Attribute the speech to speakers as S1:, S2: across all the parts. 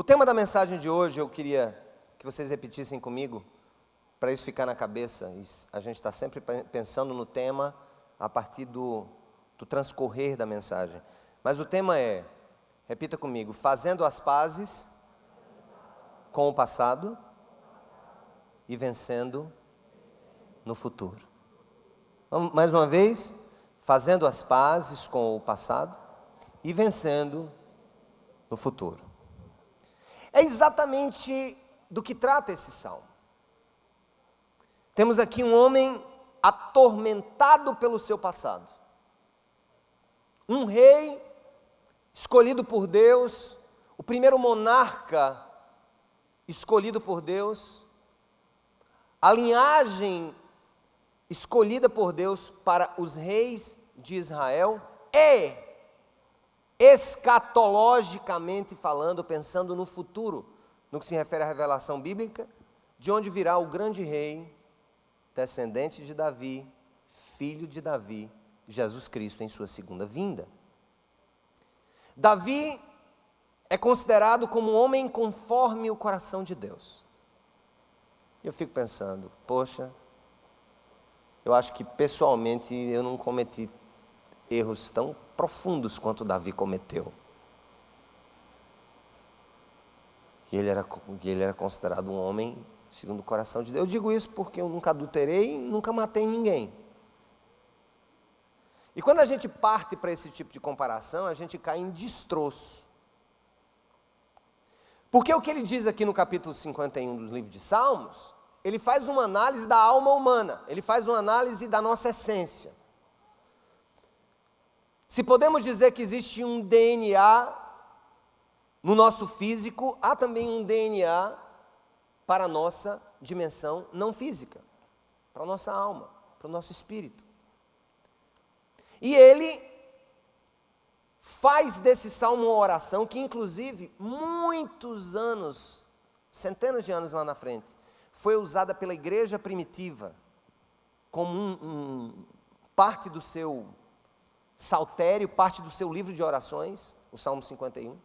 S1: tema da mensagem de hoje, eu queria que vocês repetissem comigo, para isso ficar na cabeça. A gente está sempre pensando no tema a partir do transcorrer da mensagem. Mas o tema é, repita comigo, fazendo as pazes com o passado e vencendo no futuro. Vamos, mais uma vez, fazendo as pazes com o passado e vencendo no futuro. É exatamente do que trata esse salmo. Temos aqui um homem atormentado pelo seu passado. Um rei escolhido por Deus, o primeiro monarca escolhido por Deus, a linhagem escolhida por Deus para os reis de Israel e, escatologicamente falando, pensando no futuro, no que se refere à revelação bíblica, de onde virá o grande rei, descendente de Davi, filho de Davi, Jesus Cristo em sua segunda vinda. Davi é considerado como um homem conforme o coração de Deus. Eu fico pensando, poxa, eu acho que pessoalmente eu não cometi erros tão profundos quanto Davi cometeu. Que ele era considerado um homem segundo o coração de Deus. Eu digo isso porque eu nunca adulterei, nunca matei ninguém. E quando a gente parte para esse tipo de comparação, a gente cai em destroço. Porque o que ele diz aqui no capítulo 51 do livro de Salmos, ele faz uma análise da alma humana, ele faz uma análise da nossa essência. Se podemos dizer que existe um DNA no nosso físico, há também um DNA para a nossa dimensão não física, para a nossa alma, para o nosso espírito. E ele faz desse salmo uma oração que, inclusive, muitos anos, centenas de anos lá na frente, foi usada pela igreja primitiva como parte do seu saltério, parte do seu livro de orações, o Salmo 51.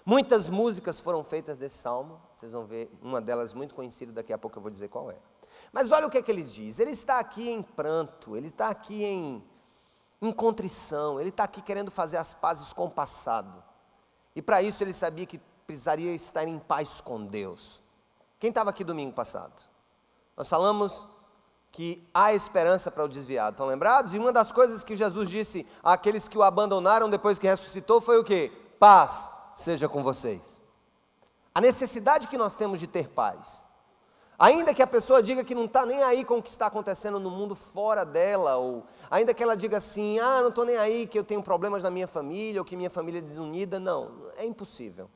S1: Muitas músicas foram feitas desse salmo, vocês vão ver, uma delas muito conhecida, daqui a pouco eu vou dizer qual é. Mas olha o que é que ele diz, ele está aqui em pranto, ele está aqui em contrição, ele está aqui querendo fazer as pazes com o passado. E para isso ele sabia que precisaria estar em paz com Deus. Quem estava aqui domingo passado? Nós falamos que há esperança para o desviado, estão lembrados? E uma das coisas que Jesus disse àqueles que o abandonaram depois que ressuscitou foi o quê? Paz seja com vocês. A necessidade que nós temos de ter paz. Ainda que a pessoa diga que não está nem aí com o que está acontecendo no mundo fora dela, ou ainda que ela diga assim, não estou nem aí, que eu tenho problemas na minha família, ou que minha família é desunida, não, é impossível.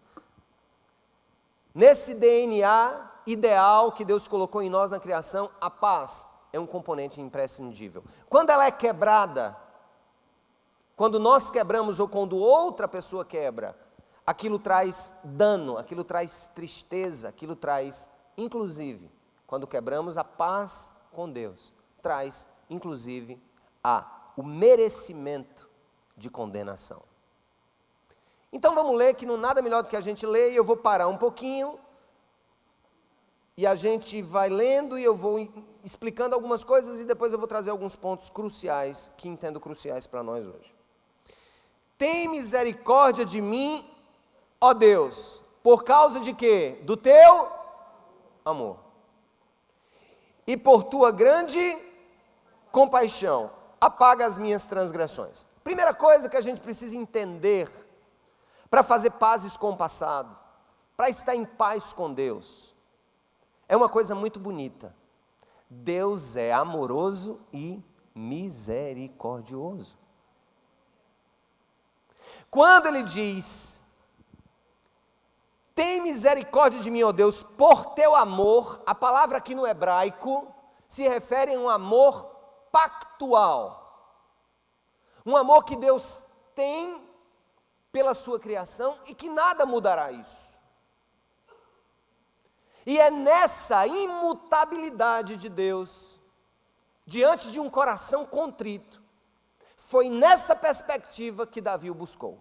S1: Nesse DNA ideal que Deus colocou em nós na criação, a paz é um componente imprescindível. Quando ela é quebrada, quando nós quebramos ou quando outra pessoa quebra, aquilo traz dano, aquilo traz tristeza, aquilo traz, inclusive, quando quebramos a paz com Deus, traz, inclusive, o merecimento de condenação. Então vamos ler, que não há nada melhor do que a gente ler, e eu vou parar um pouquinho, e a gente vai lendo, e eu vou explicando algumas coisas, e depois eu vou trazer alguns pontos cruciais, que entendo cruciais para nós hoje. Tem misericórdia de mim, ó Deus, por causa de quê? Do teu amor. E por tua grande compaixão, apaga as minhas transgressões. Primeira coisa que a gente precisa entender, para fazer pazes com o passado, para estar em paz com Deus, é uma coisa muito bonita. Deus é amoroso e misericordioso. Quando ele diz, tem misericórdia de mim, ó Deus, por teu amor, a palavra aqui no hebraico se refere a um amor pactual. Um amor que Deus tem pela sua criação e que nada mudará isso. E é nessa imutabilidade de Deus, diante de um coração contrito, foi nessa perspectiva que Davi o buscou.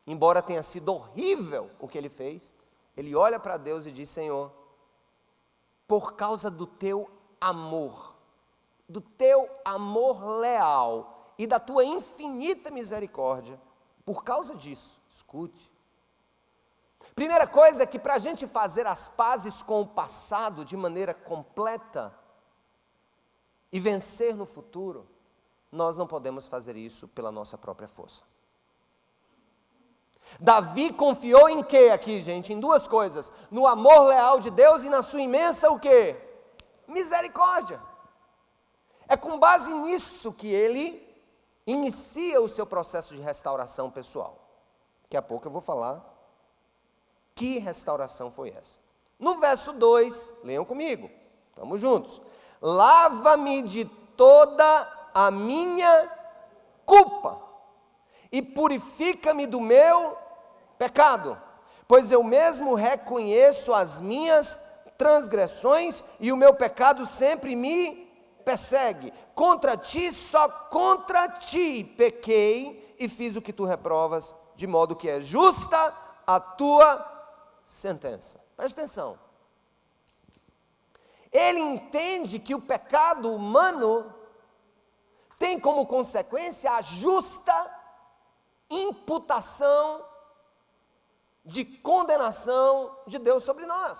S1: embora tenha sido horrível o que ele fez, ele olha para Deus e diz: Senhor, por causa do teu amor leal e da tua infinita misericórdia, por causa disso, escute. Primeira coisa é que para a gente fazer as pazes com o passado de maneira completa e vencer no futuro, nós não podemos fazer isso pela nossa própria força. Davi confiou em quê aqui, gente? Em duas coisas: no amor leal de Deus e na sua imensa o quê? Misericórdia. É com base nisso que ele inicia o seu processo de restauração pessoal. Daqui a pouco eu vou falar que restauração foi essa. No verso 2, leiam comigo, estamos juntos. Lava-me de toda a minha culpa e purifica-me do meu pecado, pois eu mesmo reconheço as minhas transgressões e o meu pecado sempre me persegue. Contra ti, só contra ti pequei e fiz o que tu reprovas, de modo que é justa a tua sentença. Preste atenção. Ele entende que o pecado humano tem como consequência a justa imputação de condenação de Deus sobre nós.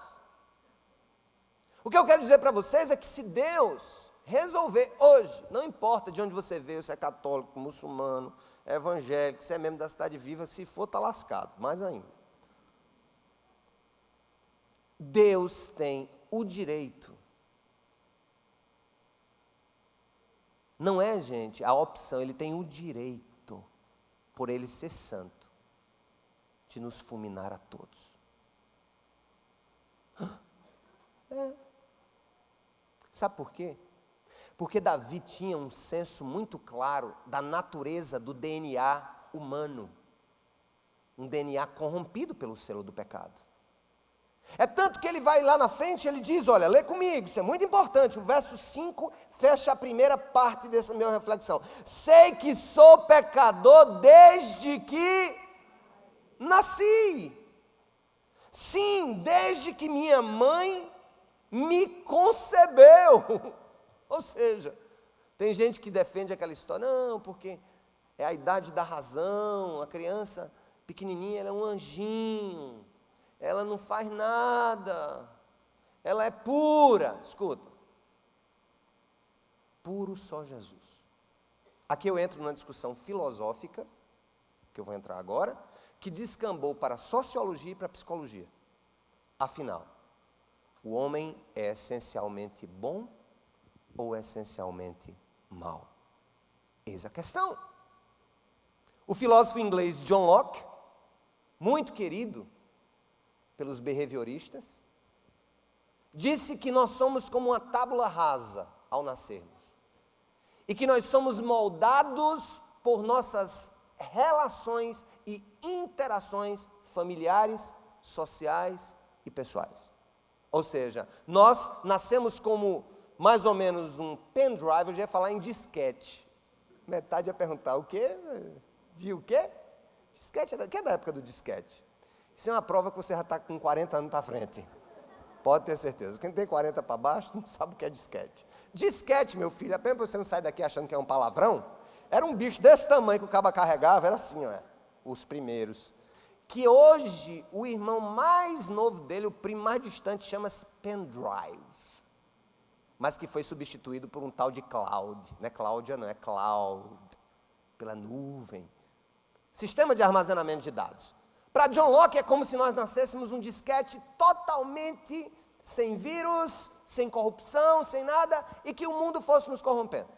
S1: O que eu quero dizer para vocês é que se Deus resolver hoje, não importa de onde você veio, se é católico, muçulmano, evangélico, se é membro da Cidade Viva, se for, está lascado, mais ainda. Deus tem o direito, não é, gente, a opção, ele tem o direito, por ele ser santo, de nos fulminar a todos. Sabe por quê? Porque Davi tinha um senso muito claro da natureza do DNA humano, um DNA corrompido pelo selo do pecado. É tanto que ele vai lá na frente e ele diz, olha, lê comigo, isso é muito importante, o verso 5 fecha a primeira parte dessa minha reflexão. Sei que sou pecador desde que nasci. Sim, desde que minha mãe me concebeu. Ou seja, tem gente que defende aquela história, não, porque é a idade da razão, a criança pequenininha, ela é um anjinho, ela não faz nada, ela é pura. Escuta, puro só Jesus. Aqui eu entro numa discussão filosófica, que eu vou entrar agora, que descambou para a sociologia e para a psicologia. Afinal, o homem é essencialmente bom ou essencialmente mau? Eis a questão. O filósofo inglês John Locke, muito querido pelos behavioristas, disse que nós somos como uma tábula rasa ao nascermos, e que nós somos moldados por nossas relações e interações familiares, sociais e pessoais. Ou seja, nós nascemos como mais ou menos um pendrive, eu já ia falar em disquete. Metade ia perguntar, o quê? De o quê? Disquete, que é da época do disquete. Isso é uma prova que você já está com 40 anos para frente. Pode ter certeza. Quem tem 40 para baixo não sabe o que é disquete. Disquete, meu filho, apenas você não sai daqui achando que é um palavrão, era um bicho desse tamanho que o cabo carregava, era assim, ó, os primeiros. Que hoje, o irmão mais novo dele, o primo mais distante, chama-se pendrive. Mas que foi substituído por um tal de cloud. Não é Cláudia, não, é cloud. Pela nuvem. Sistema de armazenamento de dados. Para John Locke é como se nós nascêssemos um disquete totalmente sem vírus, sem corrupção, sem nada, e que o mundo fosse nos corrompendo.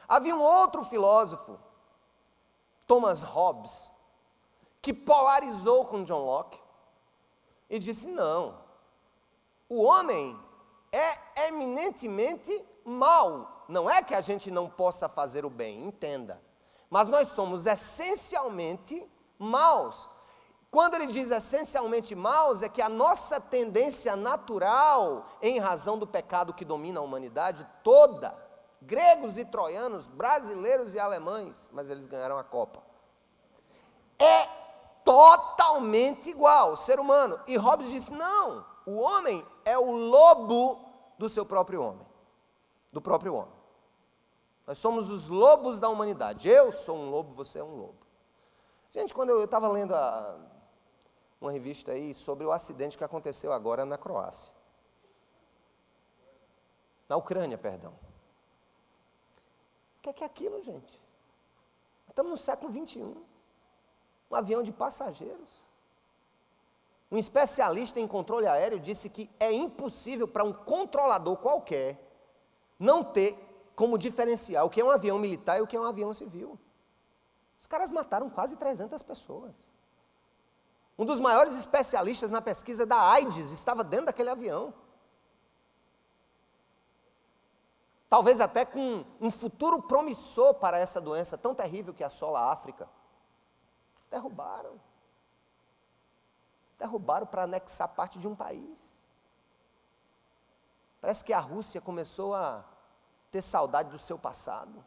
S1: Havia um outro filósofo, Thomas Hobbes, que polarizou com John Locke e disse, não, o homem é eminentemente mau. Não é que a gente não possa fazer o bem, entenda, mas nós somos essencialmente maus. Quando ele diz essencialmente maus, é que a nossa tendência natural, em razão do pecado que domina a humanidade toda, gregos e troianos, brasileiros e alemães, mas eles ganharam a Copa, é totalmente igual, o ser humano. E Hobbes disse, não, o homem é o lobo do seu próprio homem, do próprio homem. Nós somos os lobos da humanidade. Eu sou um lobo, você é um lobo. Gente, quando eu estava lendo uma revista aí sobre o acidente que aconteceu agora na Croácia. Na Ucrânia, perdão. O que é aquilo, gente? Estamos no século XXI. Um avião de passageiros. Um especialista em controle aéreo disse que é impossível para um controlador qualquer não ter como diferenciar o que é um avião militar e o que é um avião civil. Os caras mataram quase 300 pessoas. Um dos maiores especialistas na pesquisa da AIDS estava dentro daquele avião. Talvez até com um futuro promissor para essa doença tão terrível que assola a África. Derrubaram. Derrubaram para anexar parte de um país. Parece que a Rússia começou a ter saudade do seu passado.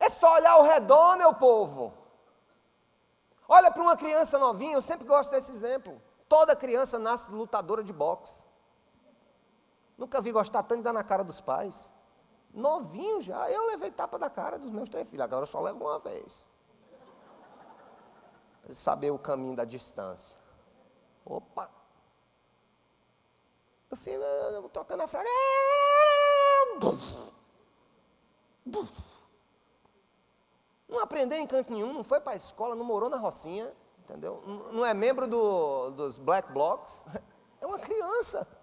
S1: É só olhar ao redor, meu povo. Olha para uma criança novinha, eu sempre gosto desse exemplo. Toda criança nasce lutadora de boxe. Nunca vi gostar tanto de dar na cara dos pais. Novinho já, eu levei tapa na cara dos meus 3 filhos, agora eu só levo uma vez. Para ele saber o caminho da distância. Opa! Meu filho, eu trocando a fralda. Não aprendeu em canto nenhum, não foi para a escola, não morou na Rocinha, entendeu? Não é membro dos Black Blocs, é uma criança.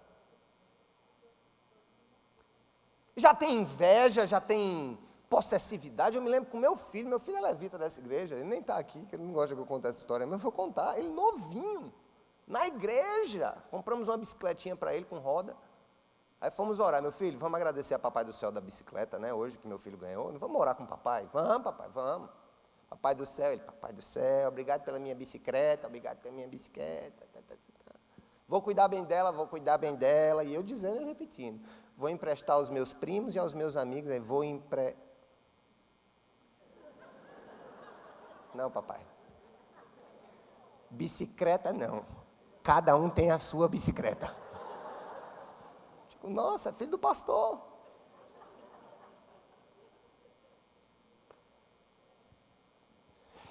S1: Já tem inveja, já tem possessividade. Eu me lembro com meu filho é levita dessa igreja, ele nem está aqui, que ele não gosta que eu conte essa história, mas eu vou contar, ele novinho, na igreja, compramos uma bicicletinha para ele com roda, aí fomos orar, meu filho, vamos agradecer a papai do céu da bicicleta, né, hoje que meu filho ganhou, vamos orar com o papai? Vamos, papai, vamos. Papai do céu, ele, papai do céu, obrigado pela minha bicicleta, vou cuidar bem dela, e eu dizendo e repetindo, vou emprestar aos meus primos e aos meus amigos, aí Não, papai, bicicleta não, cada um tem a sua bicicleta. Tipo, nossa, é filho do pastor.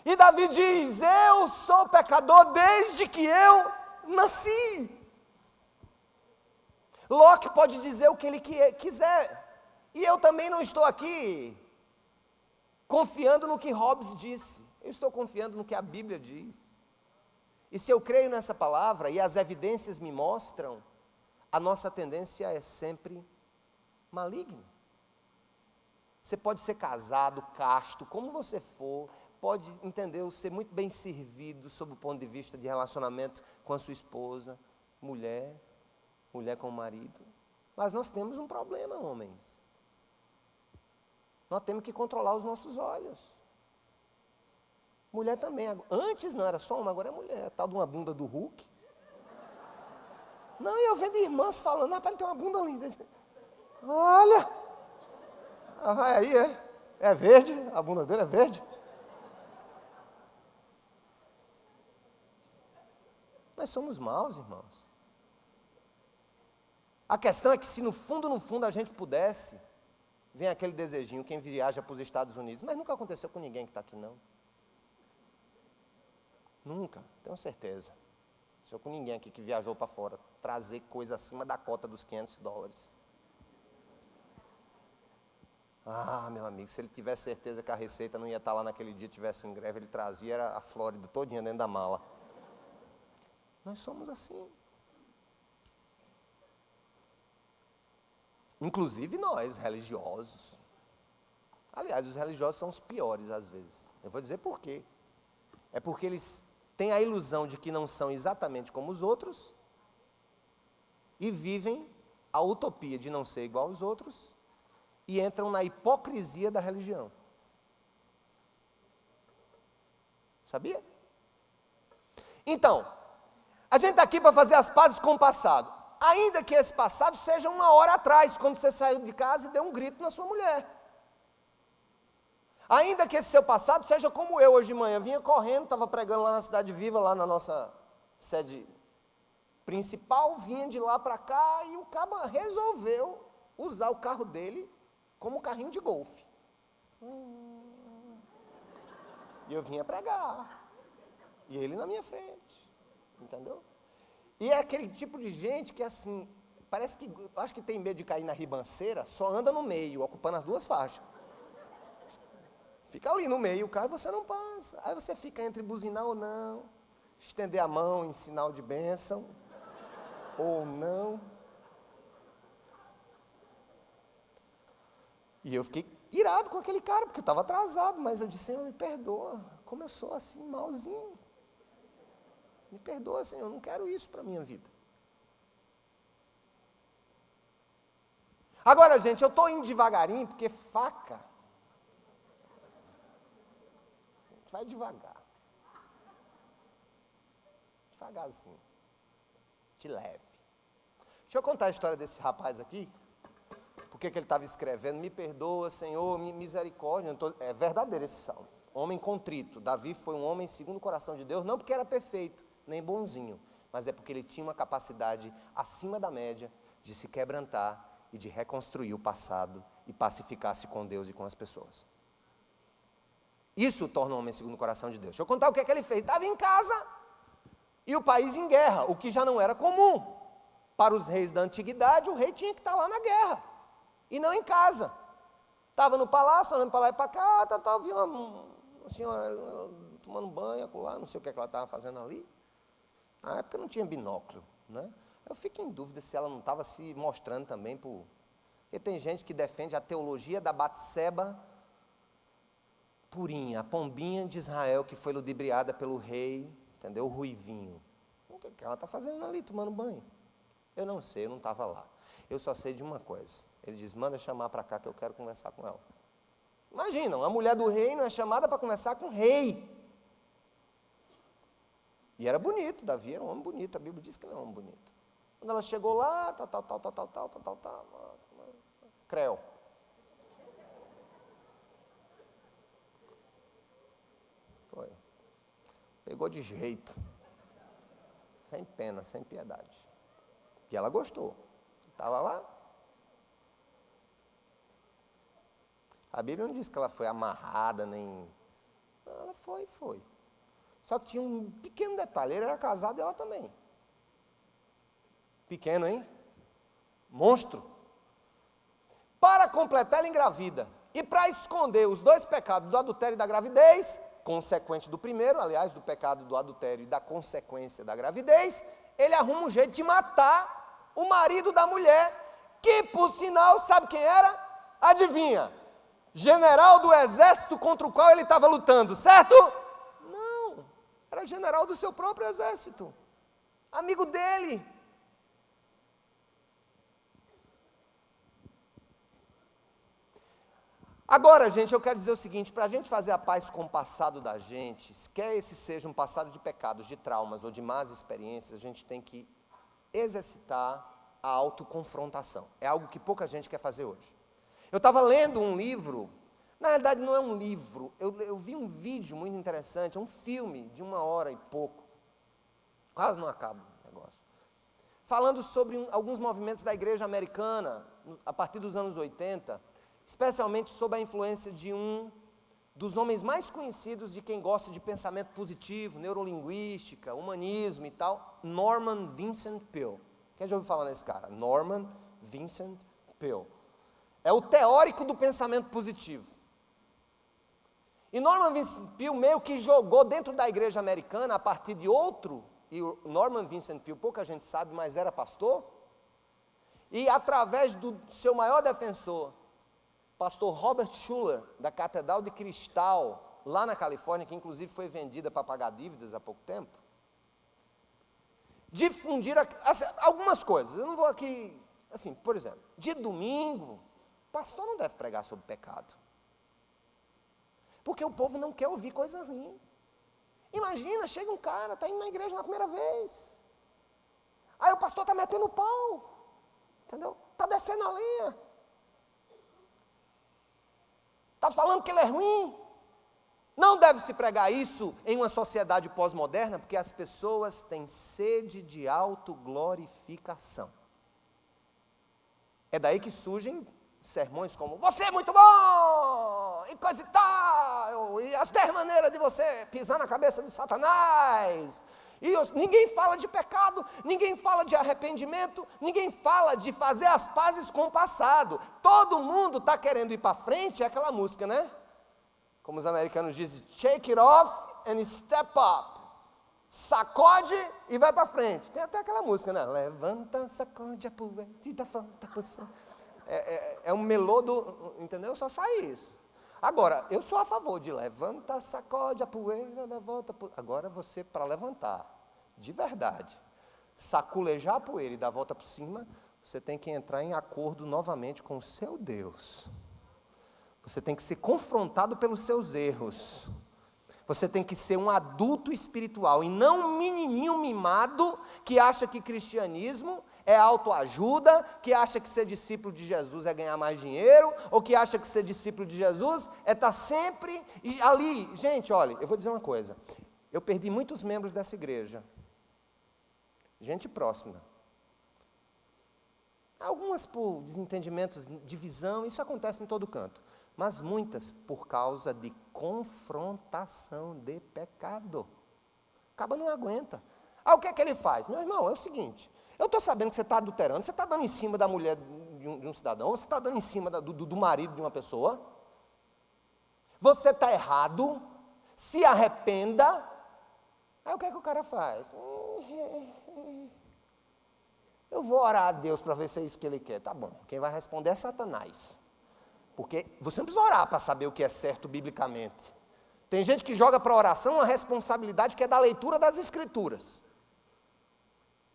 S1: E Davi diz, eu sou pecador desde que eu nasci. Locke pode dizer o que ele quiser. E eu também não estou aqui confiando no que Hobbes disse. Eu estou confiando no que a Bíblia diz. E se eu creio nessa palavra e as evidências me mostram, a nossa tendência é sempre maligna. Você pode ser casado, casto, como você for, pode, entendeu, ser muito bem servido sob o ponto de vista de relacionamento com a sua esposa, mulher com o marido. Mas nós temos um problema, homens. Nós temos que controlar os nossos olhos. Mulher também. Antes não era só uma, agora é mulher. Tal de uma bunda do Hulk. Não, eu vendo irmãs falando, rapaz, ele tem uma bunda linda. Olha. Aí é verde, a bunda dele é verde. Nós somos maus, irmãos. A questão é que se no fundo a gente pudesse, vem aquele desejinho, quem viaja para os Estados Unidos, mas nunca aconteceu com ninguém que está aqui, não. Nunca, tenho certeza. Não com ninguém aqui que viajou para fora, trazer coisa acima da cota dos $500. Ah, meu amigo, se ele tivesse certeza que a Receita não ia estar lá naquele dia, tivesse em greve, ele trazia era a Flórida todinha dentro da mala. Nós somos assim. Inclusive nós, religiosos. Aliás, os religiosos são os piores às vezes. Eu vou dizer por quê. É porque eles têm a ilusão de que não são exatamente como os outros e vivem a utopia de não ser igual aos outros e entram na hipocrisia da religião. Sabia? Então, a gente está aqui para fazer as pazes com o passado. Ainda que esse passado seja 1 hora atrás, quando você saiu de casa e deu um grito na sua mulher. Ainda que esse seu passado seja como eu hoje de manhã. Vinha correndo, estava pregando lá na Cidade Viva, lá na nossa sede principal, vinha de lá para cá e o caba resolveu usar o carro dele como carrinho de golfe. E eu vinha pregar. E ele na minha frente. Entendeu? E é aquele tipo de gente que assim, parece que, acho que tem medo de cair na ribanceira, só anda no meio, ocupando as duas faixas. Fica ali no meio o carro e você não passa. Aí você fica entre buzinar ou não, estender a mão em sinal de bênção, ou não. E eu fiquei irado com aquele cara, porque eu estava atrasado, mas eu disse, Senhor, me perdoa, como eu sou assim, malzinho. Me perdoa, Senhor, eu não quero isso para a minha vida. Agora, gente, eu estou indo devagarinho, porque faca, a gente vai devagar. Devagarzinho. De leve. Deixa eu contar a história desse rapaz aqui. Por que ele estava escrevendo? Me perdoa, Senhor, misericórdia. É verdadeiro esse salmo. Homem contrito. Davi foi um homem segundo o coração de Deus, não porque era perfeito, nem bonzinho, mas é porque ele tinha uma capacidade acima da média de se quebrantar e de reconstruir o passado e pacificar-se com Deus e com as pessoas. Isso torna um homem segundo o coração de Deus. Deixa eu contar o que ele fez. Estava em casa e o país em guerra, o que já não era comum. Para os reis da antiguidade, o rei tinha que estar lá na guerra e não em casa. Estava no palácio, olhando para lá e para cá, viu uma senhora tomando banho, acolá, não sei o que ela estava fazendo ali. Na época não tinha binóculo, né? Eu fico em dúvida se ela não estava se mostrando também por... Porque tem gente que defende a teologia da Batseba purinha, a pombinha de Israel que foi ludibriada pelo rei, entendeu? O ruivinho. O que ela está fazendo ali, tomando banho? Eu não sei, eu não estava lá. Eu só sei de uma coisa. Ele diz, manda chamar para cá que eu quero conversar com ela. Imagina, uma mulher do rei não é chamada para conversar com o rei. E era bonito, Davi era um homem bonito, a Bíblia diz que ele é um homem bonito. Quando ela chegou lá, creu. Foi. Pegou de jeito. Sem pena, sem piedade. E ela gostou. Estava lá. A Bíblia não diz que ela foi amarrada, nem... Não, ela foi. Só que tinha um pequeno detalhe, ele era casado e ela também. Pequeno, hein? Monstro. Para completar, ela engravida. E para esconder os dois pecados do adultério e da gravidez, consequente do primeiro, aliás, do pecado do adultério e da consequência da gravidez, ele arruma um jeito de matar o marido da mulher, que, por sinal, sabe quem era? Adivinha? General do exército contra o qual ele estava lutando, certo? Não, era general do seu próprio exército, amigo dele. Agora, gente, eu quero dizer o seguinte, para a gente fazer a paz com o passado da gente, quer esse seja um passado de pecados, de traumas ou de más experiências, a gente tem que exercitar a autoconfrontação. É algo que pouca gente quer fazer hoje. Eu estava lendo um livro, na realidade não é um livro, eu vi um vídeo muito interessante, um filme de 1h e pouco, quase não acaba o negócio, falando sobre alguns movimentos da igreja americana, a partir dos anos 80, especialmente sob a influência de um dos homens mais conhecidos de quem gosta de pensamento positivo, neurolinguística, humanismo e tal, Norman Vincent Peale. Quem já ouviu falar nesse cara? Norman Vincent Peale. É o teórico do pensamento positivo. E Norman Vincent Peale meio que jogou dentro da igreja americana, a partir de outro, e o Norman Vincent Peale, pouca gente sabe, mas era pastor, e através do seu maior defensor, pastor Robert Schuller, da Catedral de Cristal, lá na Califórnia, que inclusive foi vendida para pagar dívidas há pouco tempo, difundir algumas coisas. Eu não vou aqui, assim, por exemplo, de domingo, o pastor não deve pregar sobre pecado. Porque o povo não quer ouvir coisa ruim. Imagina, chega um cara, está indo na igreja na primeira vez. Aí o pastor está metendo o pau. Entendeu? Está descendo a lenha. Está falando que ele é ruim. Não deve se pregar isso em uma sociedade pós-moderna, porque as pessoas têm sede de autoglorificação. É daí que surgem sermões como: você é muito bom, e coisa e tal, e as 10 maneiras de você pisar na cabeça do Satanás. E ninguém fala de pecado, ninguém fala de arrependimento, ninguém fala de fazer as pazes com o passado. Todo mundo está querendo ir para frente, é aquela música, né? Como os americanos dizem, shake it off and step up. Sacode e vai para frente. Tem até aquela música, né? Levanta, sacode a poeira, tira falta você. É um melô do, entendeu? Só sai isso. Agora, eu sou a favor de levanta, sacode a poeira, dá volta. Agora você, para levantar, de verdade, saculejar a poeira e dar a volta por cima, você tem que entrar em acordo novamente com o seu Deus. Você tem que ser confrontado pelos seus erros. Você tem que ser um adulto espiritual e não um menininho mimado que acha que cristianismo é autoajuda, que acha que ser discípulo de Jesus é ganhar mais dinheiro, ou que acha que ser discípulo de Jesus é estar sempre ali. Gente, olha, eu vou dizer uma coisa. Eu perdi muitos membros dessa igreja. Gente próxima. Algumas por desentendimentos, divisão, isso acontece em todo canto. Mas muitas por causa de confrontação de pecado. Acaba não aguenta. O que é que ele faz? Meu irmão, é o seguinte, eu estou sabendo que você está adulterando, você está dando em cima da mulher de um cidadão, ou você está dando em cima do marido de uma pessoa, você está errado, se arrependa. Aí o que é que o cara faz? Eu vou orar a Deus para ver se é isso que ele quer. Tá bom, quem vai responder é Satanás. Porque você não precisa orar para saber o que é certo biblicamente. Tem gente que joga para a oração uma responsabilidade que é da leitura das Escrituras.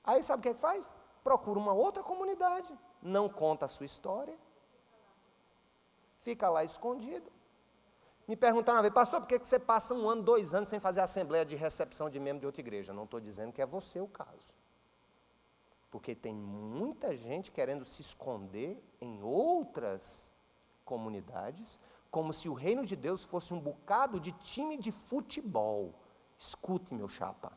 S1: Aí sabe o que é que faz? Procura uma outra comunidade, não conta a sua história, fica lá escondido. Me perguntaram uma vez, pastor, por que você passa 1 ano, 2 anos sem fazer assembleia de recepção de membro de outra igreja? Não estou dizendo que é você o caso. Porque tem muita gente querendo se esconder em outras comunidades, como se o reino de Deus fosse um bocado de time de futebol. Escute, meu chapa.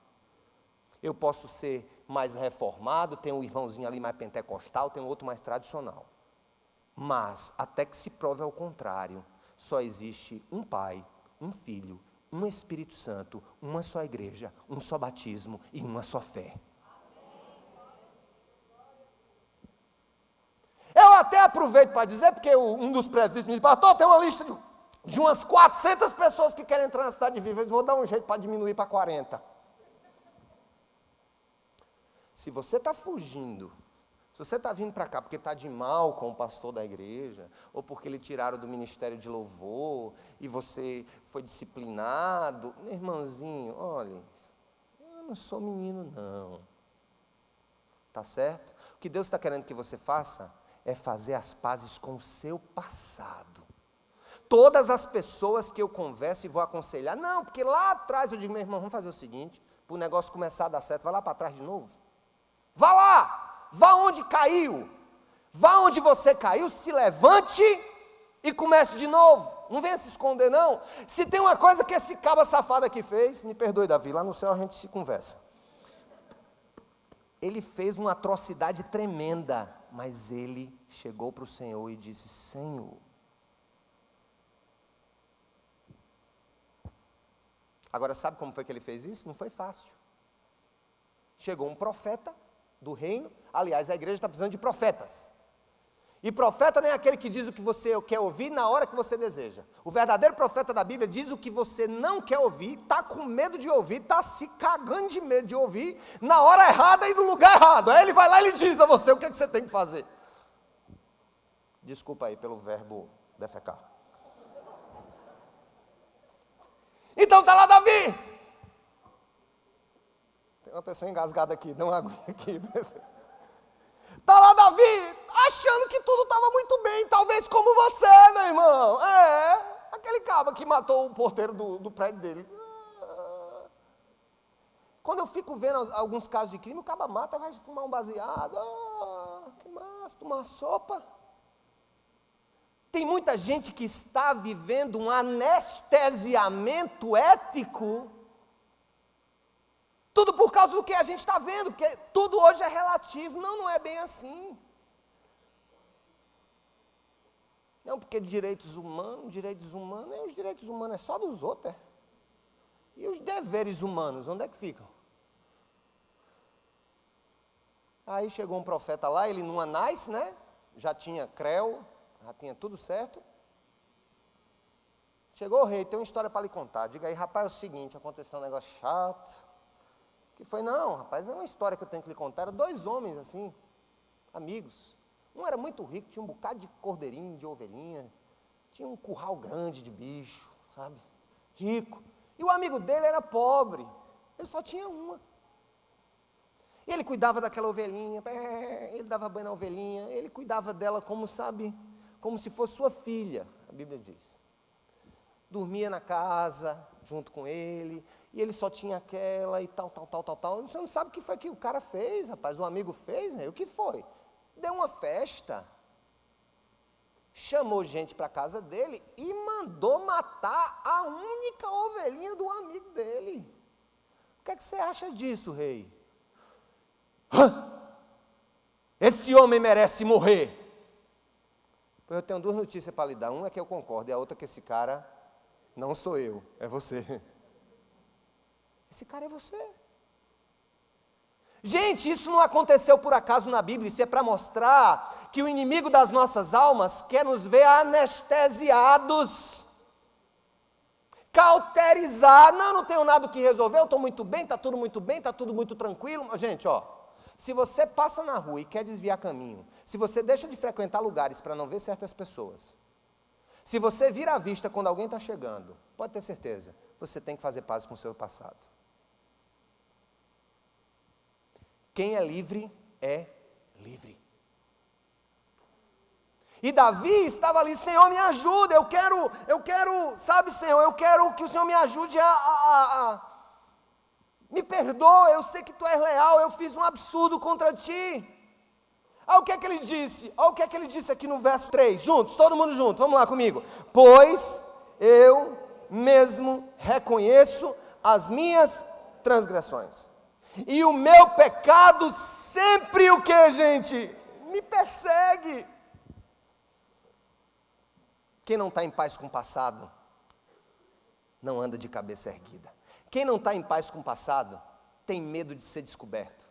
S1: Eu posso ser mais reformado, tem um irmãozinho ali mais pentecostal, tem outro mais tradicional. Mas, até que se prove ao contrário, só existe um Pai, um Filho, um Espírito Santo, uma só igreja, um só batismo e uma só fé. Eu até aproveito para dizer, porque um dos presbíteros me disse, pastor, tem uma lista de umas 400 pessoas que querem entrar na cidade viva, eu vou dar um jeito para diminuir para 40. Se você está fugindo, se você está vindo para cá porque está de mal com o pastor da igreja, ou porque lhe tiraram do ministério de louvor, e você foi disciplinado, meu irmãozinho, olha, eu não sou menino não, tá certo? O que Deus está querendo que você faça é fazer as pazes com o seu passado. Todas as pessoas que eu converso e vou aconselhar, não, porque lá atrás eu digo, meu irmão, vamos fazer o seguinte, para o negócio começar a dar certo, vai lá para trás de novo. Vá lá, vá onde caiu, vá onde você caiu, se levante e comece de novo. Não venha se esconder não. Se tem uma coisa que esse caba safado aqui fez, me perdoe Davi, lá no céu a gente se conversa. Ele fez uma atrocidade tremenda, mas ele chegou para o Senhor e disse, Senhor, agora sabe como foi que ele fez isso? Não foi fácil. Chegou um profeta do reino, aliás, a igreja está precisando de profetas. E profeta não é aquele que diz o que você quer ouvir na hora que você deseja. O verdadeiro profeta da Bíblia diz o que você não quer ouvir, está com medo de ouvir, está se cagando de medo de ouvir, na hora errada e no lugar errado. Aí ele vai lá e ele diz a você o que, é que você tem que fazer. Desculpa aí pelo verbo defecar. Então está lá Davi. Tem uma pessoa engasgada aqui, dá uma aguinha aqui. Está lá Davi, achando que tudo estava muito bem, talvez como você, meu irmão. Aquele cabo que matou o porteiro do prédio dele. Quando eu fico vendo alguns casos de crime, o cabo mata, vai fumar um baseado. Que massa, tomar sopa. Tem muita gente que está vivendo um anestesiamento ético, tudo por causa do que a gente está vendo, porque tudo hoje é relativo. Não, não é bem assim. Não, porque direitos humanos, os direitos humanos é só dos outros, é? E os deveres humanos, onde é que ficam? Aí chegou um profeta lá, ele numa nice, né? Já tinha creu, já tinha tudo certo. Chegou o rei, tem uma história para lhe contar. Diga aí, rapaz, é o seguinte, aconteceu um negócio chato. Que foi, não, rapaz, é uma história que eu tenho que lhe contar. Eram 2 homens, assim, amigos. Um era muito rico, tinha um bocado de cordeirinho, de ovelhinha. Tinha um curral grande de bicho, sabe? Rico. E o amigo dele era pobre. Ele só tinha uma. E ele cuidava daquela ovelhinha, ele dava banho na ovelhinha, ele cuidava dela como, sabe, como se fosse sua filha, a Bíblia diz. Dormia na casa, junto com ele, e ele só tinha aquela e tal. Você não sabe o que foi que o cara fez, rapaz, o amigo fez, né? O que foi? Deu uma festa, chamou gente para a casa dele e mandou matar a única ovelhinha do amigo dele. O que é que você acha disso, rei? Esse homem merece morrer. Pois eu tenho 2 notícias para lhe dar. Uma é que eu concordo e a outra é que esse cara não sou eu, é você. Esse cara é você. Gente, isso não aconteceu por acaso na Bíblia. Isso é para mostrar que o inimigo das nossas almas quer nos ver anestesiados, cauterizados. Não tenho nada o que resolver, eu estou muito bem, está tudo muito bem, está tudo muito tranquilo. Gente, se você passa na rua e quer desviar caminho, se você deixa de frequentar lugares para não ver certas pessoas, se você vira a vista quando alguém está chegando, pode ter certeza, você tem que fazer paz com o seu passado. Quem é livre é livre. E Davi estava ali, Senhor, me ajuda, eu quero, sabe, Senhor, eu quero que o Senhor me ajude me perdoa, eu sei que tu és leal, eu fiz um absurdo contra ti. Olha o que é que ele disse, aqui no verso 3, juntos, todo mundo junto, vamos lá comigo. Pois eu mesmo reconheço as minhas transgressões. E o meu pecado sempre o que, gente? Me persegue. Quem não está em paz com o passado, não anda de cabeça erguida. Quem não está em paz com o passado, tem medo de ser descoberto.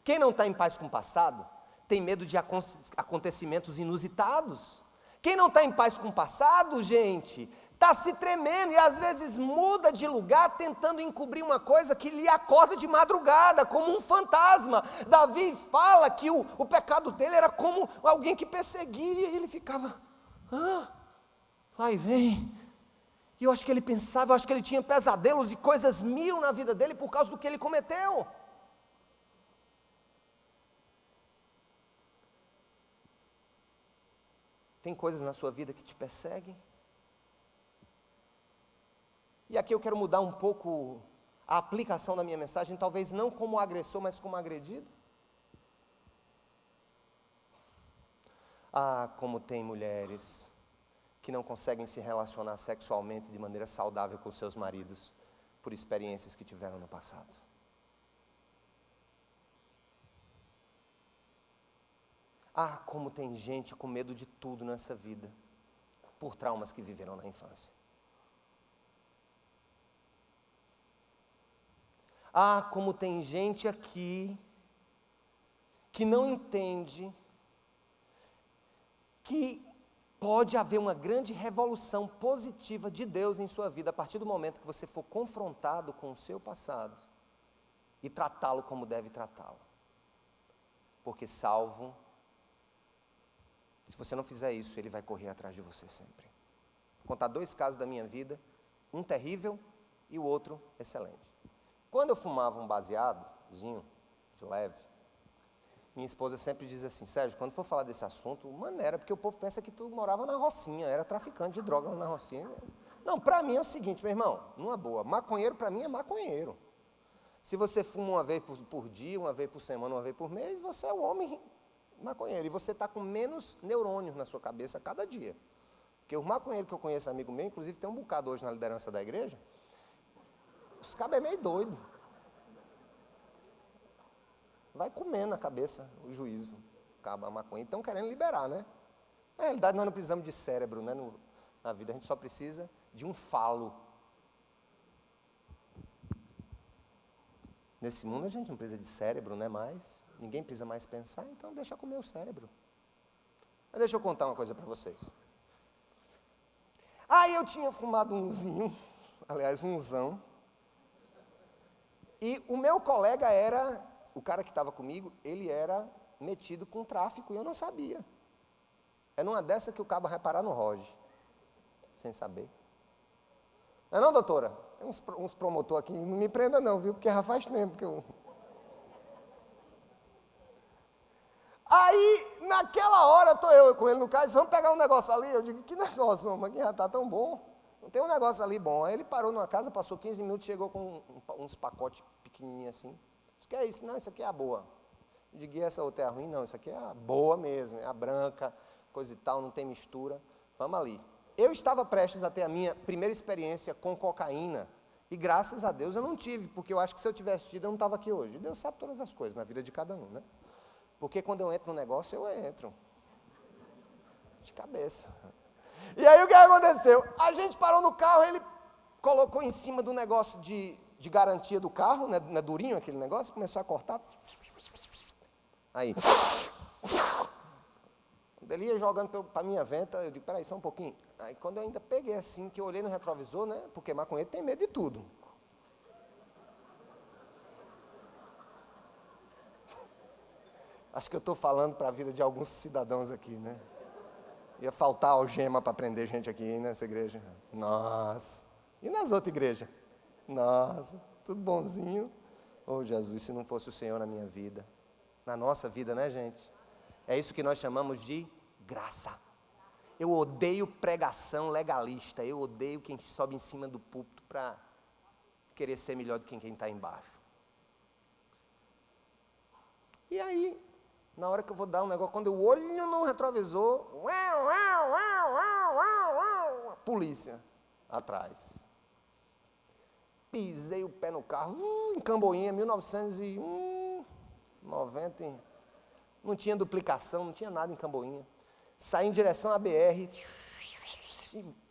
S1: Quem não está em paz com o passado, tem medo de acontecimentos inusitados. Quem não está em paz com o passado, gente, está se tremendo e às vezes muda de lugar tentando encobrir uma coisa que lhe acorda de madrugada, como um fantasma. Davi fala que o pecado dele era como alguém que perseguia e ele ficava, lá e vem. E eu acho que ele pensava, eu acho que ele tinha pesadelos e coisas mil na vida dele por causa do que ele cometeu. Tem coisas na sua vida que te perseguem? E aqui eu quero mudar um pouco a aplicação da minha mensagem, talvez não como agressor, mas como agredido. Como tem mulheres que não conseguem se relacionar sexualmente de maneira saudável com seus maridos, por experiências que tiveram no passado. Como tem gente com medo de tudo nessa vida, por traumas que viveram na infância. Como tem gente aqui que não entende que pode haver uma grande revolução positiva de Deus em sua vida a partir do momento que você for confrontado com o seu passado e tratá-lo como deve tratá-lo. Porque salvo, se você não fizer isso, ele vai correr atrás de você sempre. Vou contar 2 casos da minha vida, um terrível e o outro excelente. Quando eu fumava um baseadozinho, de leve, minha esposa sempre diz assim, Sérgio, quando for falar desse assunto, maneira, porque o povo pensa que tu morava na Rocinha, era traficante de droga na Rocinha. Não, para mim é o seguinte, meu irmão, numa boa, maconheiro para mim é maconheiro. Se você fuma uma vez por dia, uma vez por semana, uma vez por mês, você é o homem maconheiro, e você está com menos neurônios na sua cabeça a cada dia. Porque os maconheiros que eu conheço, amigo meu, inclusive tem um bocado hoje na liderança da igreja, os cabos é meio doido. Vai comendo na cabeça o juízo, cabo, a maconha. Então querendo liberar, né? Na realidade, nós não precisamos de cérebro, né, na vida, a gente só precisa de um falo. Nesse mundo a gente não precisa de cérebro, né, mais. Ninguém precisa mais pensar, então deixa comer o cérebro. Mas deixa eu contar uma coisa para vocês. Aí eu tinha fumado umzinho, aliás, umzão. E o meu colega era, o cara que estava comigo, ele era metido com tráfico e eu não sabia. É numa dessa que o cabo vai parar no Roge, sem saber. Não é não, doutora? Tem uns promotores aqui, não me prenda não, viu? Porque já faz tempo que eu... Aí, naquela hora, estou eu com ele no carro, vamos pegar um negócio ali. Eu digo, que negócio, mas aqui já está tão bom. Não tem um negócio ali bom. Aí ele parou numa casa, passou 15 minutos, chegou com uns pacotes pequenininhos assim. O que é isso? Não, isso aqui é a boa. Eu digo, e essa outra é a ruim? Não, isso aqui é a boa mesmo, é a branca, coisa e tal, não tem mistura. Vamos ali. Eu estava prestes a ter a minha primeira experiência com cocaína. E graças a Deus eu não tive, porque eu acho que se eu tivesse tido, eu não estava aqui hoje. Deus sabe todas as coisas na vida de cada um, né? Porque quando eu entro no negócio, eu entro. De cabeça. E aí o que aconteceu? A gente parou no carro, ele colocou em cima do negócio de garantia do carro, né, durinho aquele negócio, começou a cortar. Aí. Quando ele ia jogando para a minha venta, eu digo, peraí, só um pouquinho. Aí quando eu ainda peguei assim, que eu olhei no retrovisor, né, porque maconheiro tem medo de tudo. Acho que eu estou falando para a vida de alguns cidadãos aqui, né? Ia faltar algema para prender gente aqui nessa igreja. Nossa. E nas outras igrejas? Nossa, tudo bonzinho. Oh, Jesus, se não fosse o Senhor na minha vida. Na nossa vida, né, gente? É isso que nós chamamos de graça. Eu odeio pregação legalista. Eu odeio quem sobe em cima do púlpito para querer ser melhor do que quem está embaixo. E aí... Na hora que eu vou dar um negócio, quando eu olho no retrovisor, a polícia atrás. Pisei o pé no carro, em Camboinha, 1990, não tinha duplicação, não tinha nada em Camboinha. Saí em direção à BR,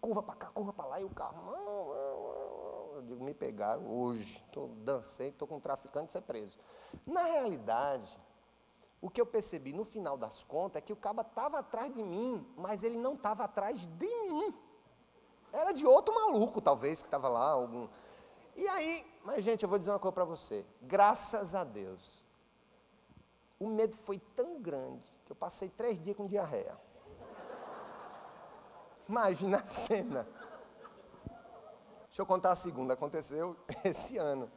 S1: curva para cá, curva para lá, e o carro, eu digo, me pegaram hoje, dancei, estou com um traficante de ser preso. Na realidade... O que eu percebi no final das contas é que o caba estava atrás de mim, mas ele não estava atrás de mim. Era de outro maluco, talvez, que estava lá. Algum... E aí, mas gente, eu vou dizer uma coisa para você. Graças a Deus, o medo foi tão grande que eu passei 3 dias com diarreia. Imagina a cena. Deixa eu contar a segunda, aconteceu esse ano.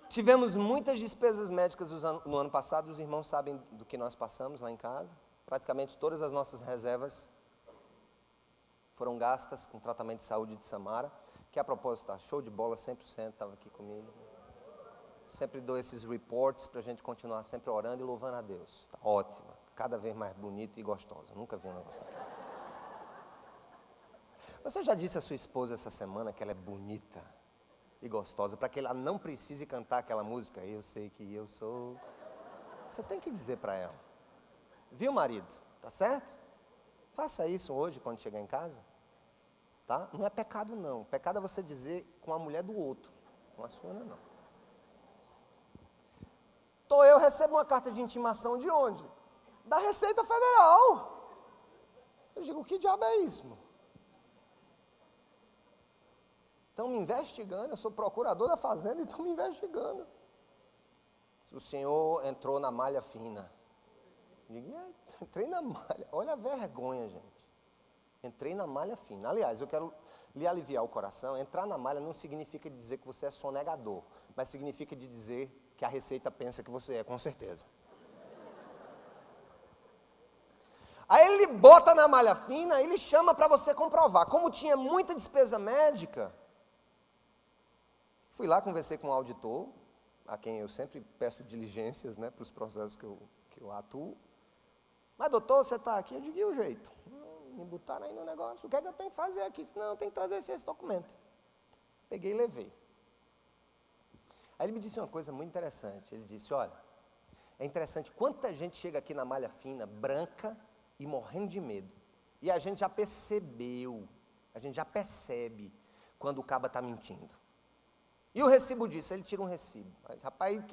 S1: Tivemos muitas despesas médicas no ano passado, os irmãos sabem do que nós passamos lá em casa. Praticamente todas as nossas reservas foram gastas com tratamento de saúde de Samara, que a propósito está show de bola, 100%, estava aqui comigo. Sempre dou esses reports para a gente continuar sempre orando e louvando a Deus. Está ótima, cada vez mais bonita e gostosa, nunca vi um negócio daquele. Você já disse à sua esposa essa semana que ela é bonita e gostosa, para que ela não precise cantar aquela música, eu sei que eu sou. Você tem que dizer para ela. Viu, marido? Tá certo? Faça isso hoje, quando chegar em casa. Tá? Não é pecado, não. Pecado é você dizer com a mulher do outro. Com a sua, não. Eu recebo uma carta de intimação de onde? Da Receita Federal. Eu digo, que diabo é isso, mano? Estão me investigando, eu sou procurador da fazenda e estão me investigando. O senhor entrou na malha fina. Eu digo, entrei na malha. Olha a vergonha, gente. Entrei na malha fina. Aliás, eu quero lhe aliviar o coração. Entrar na malha não significa dizer que você é sonegador, mas significa de dizer que a Receita pensa que você é, com certeza. Aí ele bota na malha fina, ele chama para você comprovar. Como tinha muita despesa médica, fui lá, conversei com o auditor, a quem eu sempre peço diligências, né, para os processos que eu atuo. Mas doutor, você está aqui? Eu digo, e o jeito? me botaram aí no negócio. O que é que eu tenho que fazer aqui? Disse, não, eu tenho que trazer esse documento. Peguei e levei. Aí ele me disse uma coisa muito interessante. Ele disse, olha, é interessante quanta gente chega aqui na malha fina, branca e morrendo de medo. E a gente já percebeu, a gente já percebe quando o caba está mentindo. E o recibo disso? Ele tira um recibo. Aí, rapaz,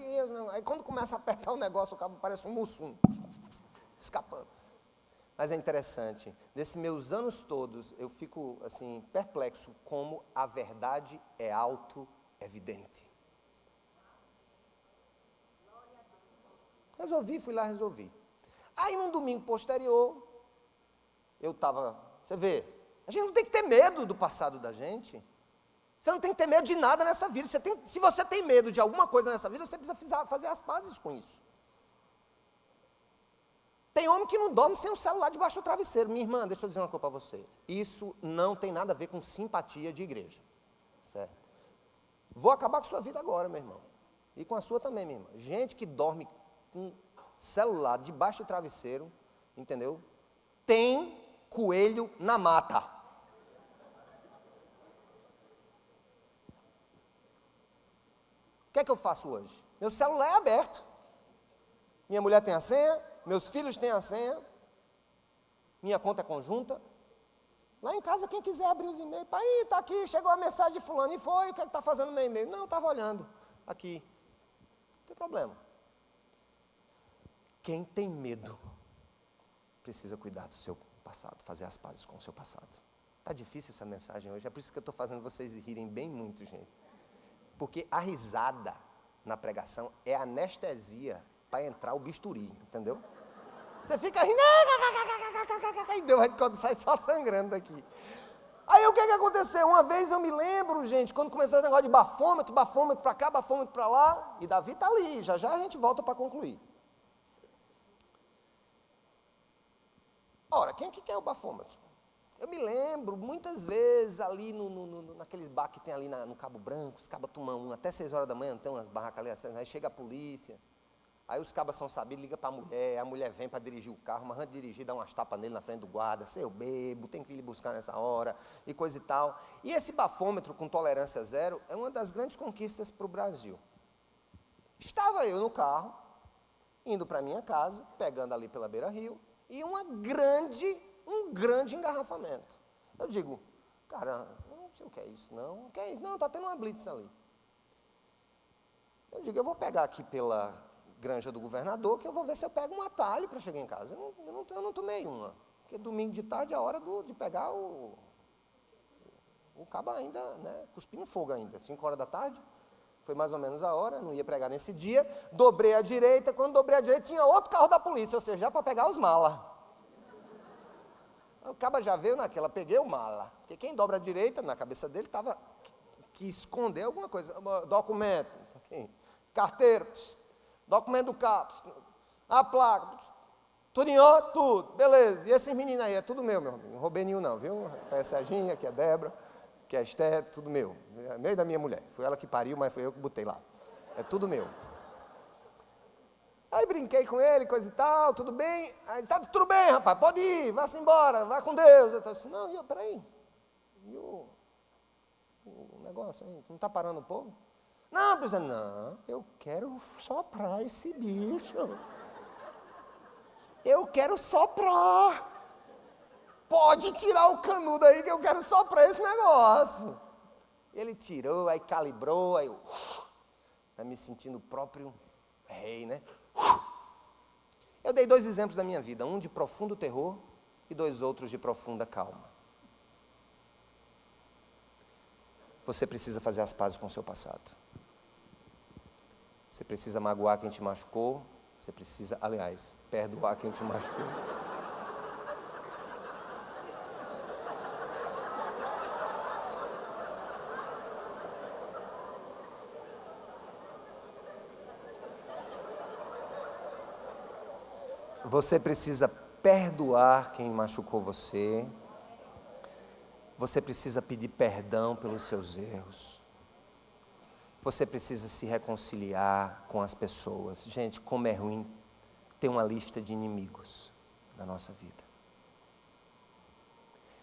S1: aí quando começa a apertar o negócio, o cabo parece um mussum, escapando. Mas é interessante, nesses meus anos todos, eu fico assim, perplexo como a verdade é auto-evidente. Fui lá, resolvi. Aí, num domingo posterior, eu estava, você vê, a gente não tem que ter medo do passado da gente. Você não tem que ter medo de nada nessa vida. Se você tem medo de alguma coisa nessa vida, você precisa fazer as pazes com isso. Tem homem que não dorme sem o celular debaixo do travesseiro. Minha irmã, deixa eu dizer uma coisa para você. Isso não tem nada a ver com simpatia de igreja. Certo? Vou acabar com a sua vida agora, meu irmão. E com a sua também, minha irmã. Gente que dorme com celular debaixo do travesseiro, entendeu? Tem coelho na mata. O que é que eu faço hoje? Meu celular é aberto. Minha mulher tem a senha, meus filhos têm a senha, minha conta é conjunta. Lá em casa, quem quiser abrir os e-mails, pai, está aqui, chegou a mensagem de fulano, e foi, o que é que está fazendo no meu e-mail? Não, eu estava olhando aqui. Não tem problema. Quem tem medo precisa cuidar do seu passado, fazer as pazes com o seu passado. Está difícil essa mensagem hoje, é por isso que eu estou fazendo vocês rirem bem muito, gente. Porque a risada na pregação é anestesia para entrar o bisturi, entendeu? Você fica rindo, e Deus vai sair só sangrando daqui. Aí o que aconteceu? Uma vez eu me lembro, gente, quando começou esse negócio de bafômetro para cá, bafômetro para lá, e Davi está ali, já já a gente volta para concluir. Ora, quem é que quer o bafômetro? Eu me lembro, muitas vezes, ali naqueles bar que tem ali no Cabo Branco, os cabas tomam até 6 horas da manhã, não tem umas barracas ali, aí chega a polícia, aí os cabas são sabidos, liga para a mulher vem para dirigir o carro, mas antes de dirigir, dá umas tapas nele na frente do guarda, seu bebo, tem que ir lhe buscar nessa hora, e coisa e tal. E esse bafômetro com tolerância zero é uma das grandes conquistas para o Brasil. Estava eu no carro, indo para minha casa, pegando ali pela beira-rio, e um grande engarrafamento. Eu digo, cara, eu não sei o que é isso, não. O que é isso? Não, está tendo uma blitz ali. Eu digo, eu vou pegar aqui pela granja do governador, que eu vou ver se eu pego um atalho para chegar em casa. Eu não tomei uma. Porque domingo de tarde é a hora de pegar o cabo ainda, né, cuspindo fogo ainda. 5 horas da tarde, foi mais ou menos a hora, não ia pregar nesse dia. Dobrei à direita, quando dobrei à direita tinha outro carro da polícia, ou seja, já para pegar os malas. O caba já veio naquela, peguei o mala. Porque quem dobra à direita, na cabeça dele, estava que esconder alguma coisa. Documento, carteira, documento do carro, a placa, tudo em ordem, tudo, beleza. E esses meninos aí, é tudo meu amigo. Não roubei nenhum não, viu? Aqui é a Serginha, aqui é a Débora, aqui é a Esté, tudo meu. É meio da minha mulher. Foi ela que pariu, mas foi eu que botei lá. É tudo meu. Aí brinquei com ele, coisa e tal, tudo bem. Aí ele, tá tudo bem, rapaz, pode ir, vá-se embora, vá com Deus. Eu disse, não, peraí. E o negócio aí, não está parando o povo? Não, presidente, não, eu quero soprar esse bicho. Eu quero soprar. Pode tirar o canudo aí que eu quero soprar esse negócio. Ele tirou, aí calibrou, aí eu me sentindo o próprio rei, né? Eu dei 2 exemplos da minha vida, um de profundo terror e 2 outros de profunda calma. Você precisa fazer as pazes com o seu passado. Você precisa magoar quem te machucou, você precisa, aliás, perdoar quem te machucou. Você precisa perdoar quem machucou você. Você precisa pedir perdão pelos seus erros. Você precisa se reconciliar com as pessoas. Gente, como é ruim ter uma lista de inimigos na nossa vida.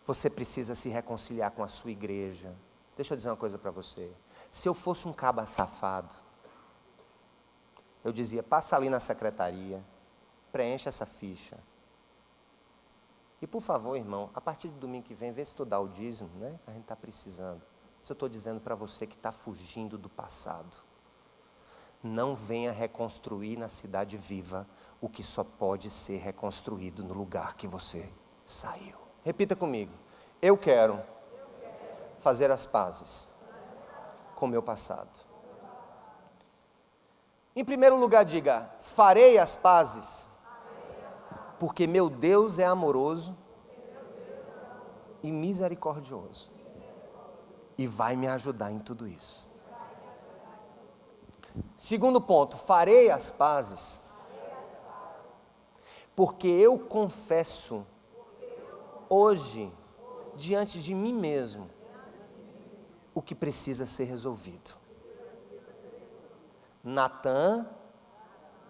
S1: Você precisa se reconciliar com a sua igreja. Deixa eu dizer uma coisa para você. Se eu fosse um caba safado, eu dizia, passa ali na secretaria, preenche essa ficha. E por favor, irmão, a partir do domingo que vem, vê se tu dá o dízimo, né? A gente está precisando. Isso eu estou dizendo para você que está fugindo do passado. Não venha reconstruir na cidade viva o que só pode ser reconstruído no lugar que você saiu. Repita comigo. Eu quero fazer as pazes com o meu passado. Em primeiro lugar, diga, farei as pazes, porque meu Deus é amoroso e misericordioso. E vai me ajudar em tudo isso. Segundo ponto, farei as pazes, porque eu confesso hoje, diante de mim mesmo, o que precisa ser resolvido. Natan,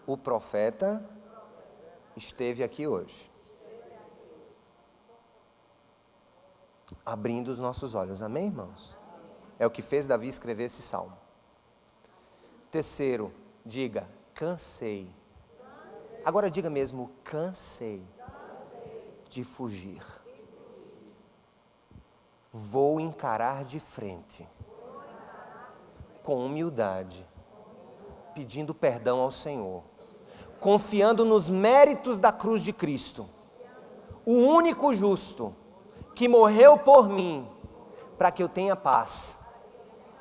S1: o profeta, esteve aqui hoje, abrindo os nossos olhos, amém, irmãos? É o que fez Davi escrever esse salmo. Terceiro, diga, cansei. Agora diga mesmo, cansei de fugir. Vou encarar de frente, com humildade, pedindo perdão ao Senhor, confiando nos méritos da cruz de Cristo, o único justo, que morreu por mim, para que eu tenha paz,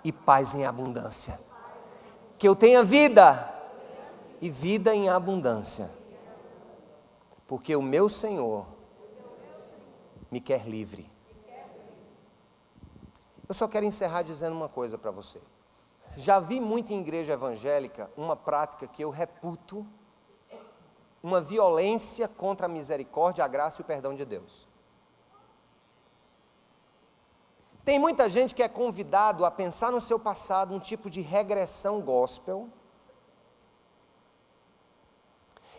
S1: e paz em abundância. Que eu tenha vida, e vida em abundância. Porque o meu Senhor me quer livre. Eu só quero encerrar dizendo uma coisa para você. Já vi muito em igreja evangélica uma prática que eu reputo, uma violência contra a misericórdia, a graça e o perdão de Deus. Tem muita gente que é convidado a pensar no seu passado um tipo de regressão gospel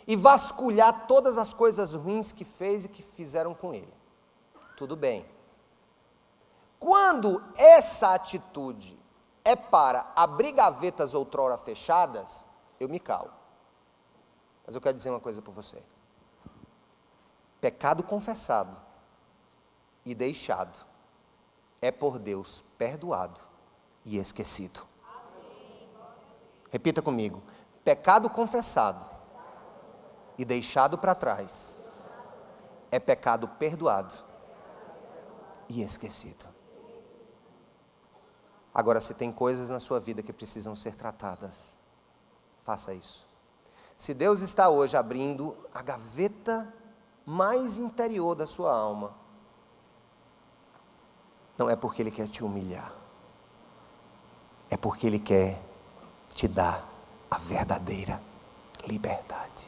S1: e vasculhar todas as coisas ruins que fez e que fizeram com ele. Tudo bem. Quando essa atitude é para abrir gavetas outrora fechadas, eu me calo. Mas eu quero dizer uma coisa para você. Pecado confessado e deixado é por Deus perdoado e esquecido. Repita comigo. Pecado confessado e deixado para trás é pecado perdoado e esquecido. Agora, se tem coisas na sua vida que precisam ser tratadas, faça isso. Se Deus está hoje abrindo a gaveta mais interior da sua alma, não é porque Ele quer te humilhar, é porque Ele quer te dar a verdadeira liberdade.